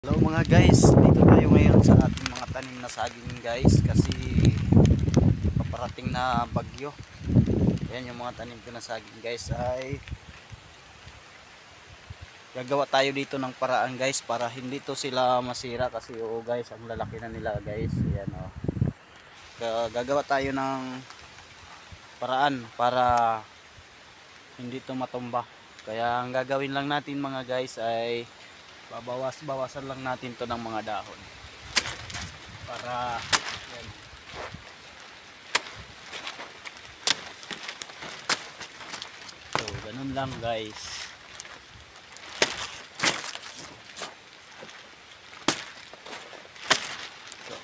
Hello mga guys, dito tayo ngayon sa ating mga tanim na saging guys kasi paparating na bagyo. Ayan yung mga tanim ko na saging guys ay gagawa tayo dito ng paraan guys para hindi to sila masira kasi guys ang lalaki na nila guys. Ayan gagawa tayo ng paraan para hindi to matumba. Kaya ang gagawin lang natin mga guys ay babawasan lang natin to ng mga dahon para yan. So ganun lang guys. So,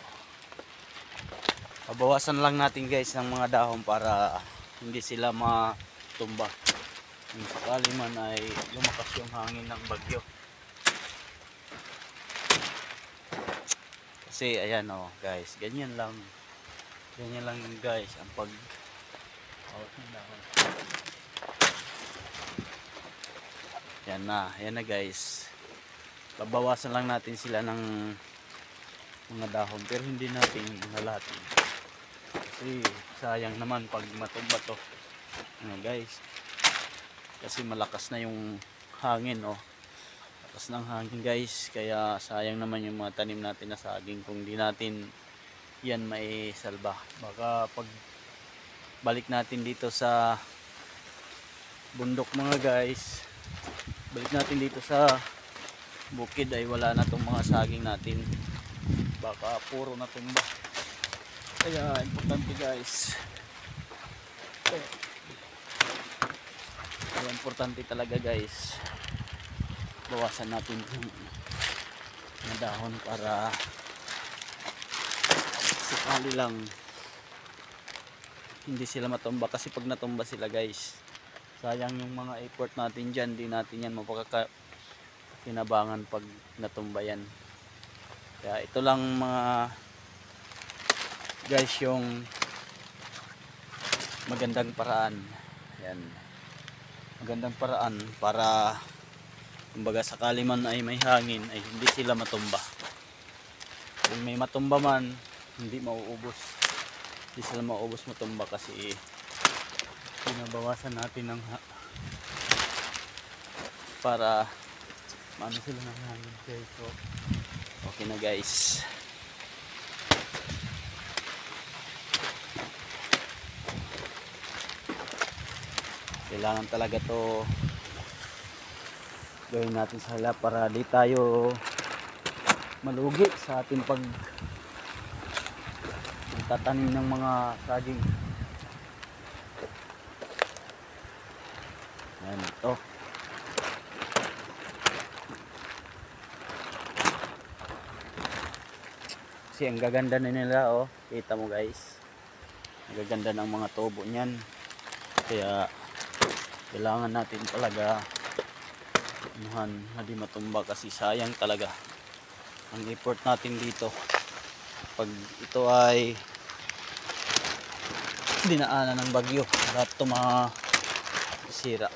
babawasan lang natin guys ng mga dahon para hindi sila matumba kung sakali man ay lumakas yung hangin ng bagyo. Kasi ayan guys, ganyan lang guys ang pag yan na guys, babawasan lang natin sila ng mga dahon pero hindi natin halatin kasi sayang naman pag matumba to guys, kasi malakas na yung hangin lakas ng hangin guys, kaya sayang naman yung mga tanim natin na saging kung di natin yan may salba. Baka pag balik natin dito sa bundok mga guys, balik natin dito sa bukid ay wala na tong mga saging natin, baka puro na tumba. Kaya importante guys, kaya importante talaga guys, bawasan natin yung dahon para sakali lang hindi sila matumba. Kasi pag natumba sila guys, sayang yung mga effort natin dyan, di natin yan mapakakinabangan pag natumba yan. Kaya ito lang mga guys yung magandang paraan, yan, magandang paraan para kumbaga sakali man ay may hangin ay hindi sila matumba. Kung may matumba man, hindi sila mauubos matumba kasi binabawasan natin ng para maano sila ng hangin guys. So okay na guys. Kailangan talaga to gawin natin sa hala para di tayo malugi sa ating pagtatanim ng mga saging. Ayan ito. Kasi ang gaganda na nila kita mo guys, ang gaganda ng mga tubo niyan. Kaya kailangan natin talaga na di matumba kasi sayang talaga ang effort natin dito pag ito ay dinaanan ng bagyo, lahat ito masira.